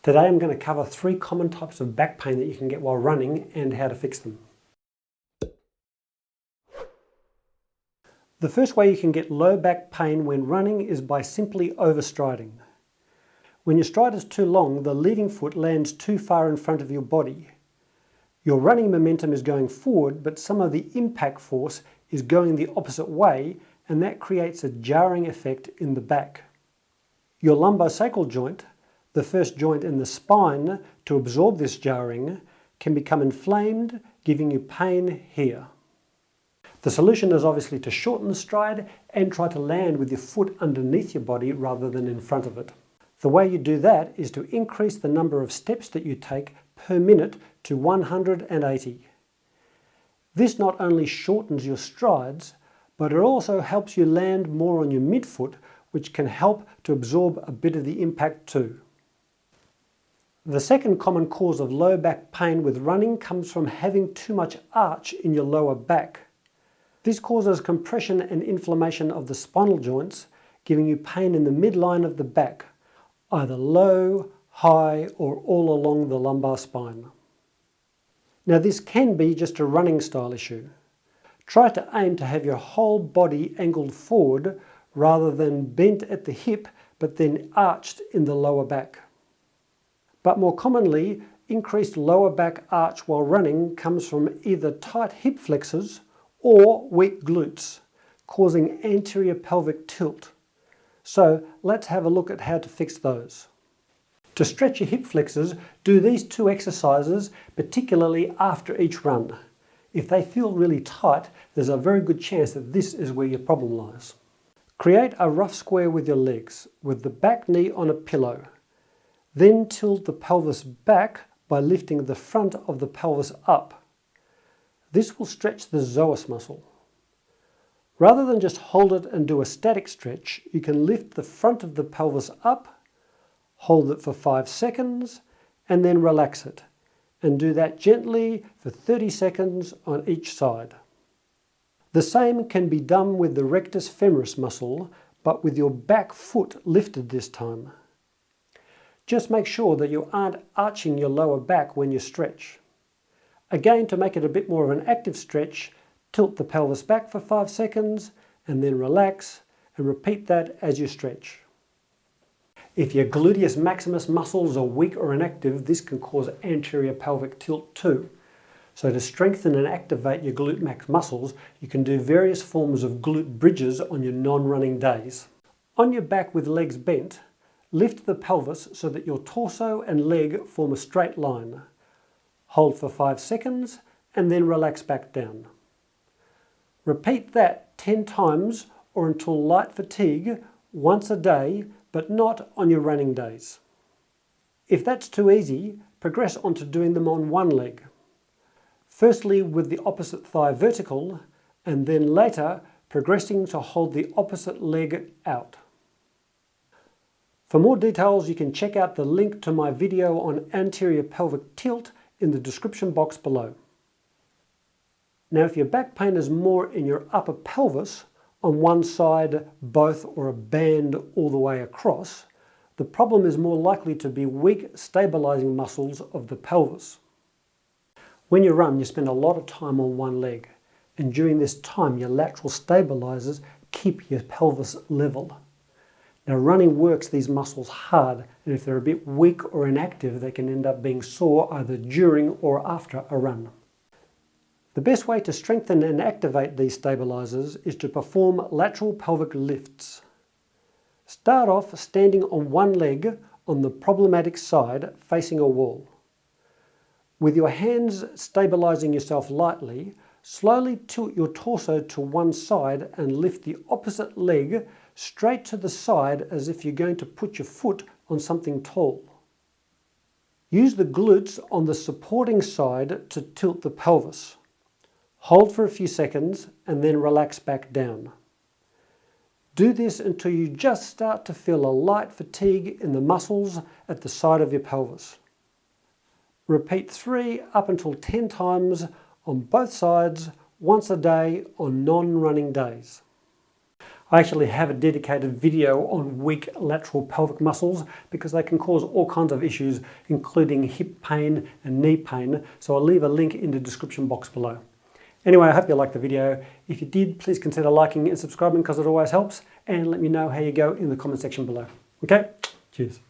Today I'm going to cover 3 common types of back pain that you can get while running and how to fix them. The first way you can get low back pain when running is by simply overstriding. When your stride is too long, the leading foot lands too far in front of your body. Your running momentum is going forward, but some of the impact force is going the opposite way, and that creates a jarring effect in the back. Your lumbosacral joint, the first joint in the spine to absorb this jarring, can become inflamed, giving you pain here. The solution is obviously to shorten the stride and try to land with your foot underneath your body rather than in front of it. The way you do that is to increase the number of steps that you take per minute to 180. This not only shortens your strides, but it also helps you land more on your midfoot, which can help to absorb a bit of the impact too. The second common cause of low back pain with running comes from having too much arch in your lower back. This causes compression and inflammation of the spinal joints, giving you pain in the midline of the back, either low, high, or all along the lumbar spine. Now this can be just a running style issue. Try to aim to have your whole body angled forward rather than bent at the hip but then arched in the lower back. But more commonly, increased lower back arch while running comes from either tight hip flexors or weak glutes, causing anterior pelvic tilt. So let's have a look at how to fix those. To stretch your hip flexors, do these 2 exercises, particularly after each run. If they feel really tight, there's a very good chance that this is where your problem lies. Create a rough square with your legs, with the back knee on a pillow. Then tilt the pelvis back by lifting the front of the pelvis up. This will stretch the psoas muscle. Rather than just hold it and do a static stretch, you can lift the front of the pelvis up, hold it for 5 seconds, and then relax it. And do that gently for 30 seconds on each side. The same can be done with the rectus femoris muscle, but with your back foot lifted this time. Just make sure that you aren't arching your lower back when you stretch. Again, to make it a bit more of an active stretch, tilt the pelvis back for 5 seconds and then relax, and repeat that as you stretch. If your gluteus maximus muscles are weak or inactive, this can cause anterior pelvic tilt too. So to strengthen and activate your glute max muscles, you can do various forms of glute bridges on your non-running days. On your back with legs bent, lift the pelvis so that your torso and leg form a straight line. Hold for 5 seconds and then relax back down. Repeat that 10 times or until light fatigue once a day, but not on your running days. If that's too easy, progress on to doing them on one leg. Firstly with the opposite thigh vertical, and then later progressing to hold the opposite leg out. For more details, you can check out the link to my video on anterior pelvic tilt in the description box below. Now if your back pain is more in your upper pelvis, on one side, both, or a band all the way across, the problem is more likely to be weak stabilizing muscles of the pelvis. When you run, you spend a lot of time on one leg, and during this time your lateral stabilizers keep your pelvis level. Now running works these muscles hard, and if they're a bit weak or inactive, they can end up being sore either during or after a run. The best way to strengthen and activate these stabilizers is to perform lateral pelvic lifts. Start off standing on one leg on the problematic side facing a wall. With your hands stabilizing yourself lightly, slowly tilt your torso to one side and lift the opposite leg straight to the side as if you're going to put your foot on something tall. Use the glutes on the supporting side to tilt the pelvis. Hold for a few seconds and then relax back down. Do this until you just start to feel a light fatigue in the muscles at the side of your pelvis. Repeat 3 up until 10 times on both sides once a day on non-running days. I actually have a dedicated video on weak lateral pelvic muscles because they can cause all kinds of issues, including hip pain and knee pain, so I'll leave a link in the description box below. Anyway, I hope you liked the video. If you did, please consider liking and subscribing because it always helps, and let me know how you go in the comment section below. Okay? Cheers.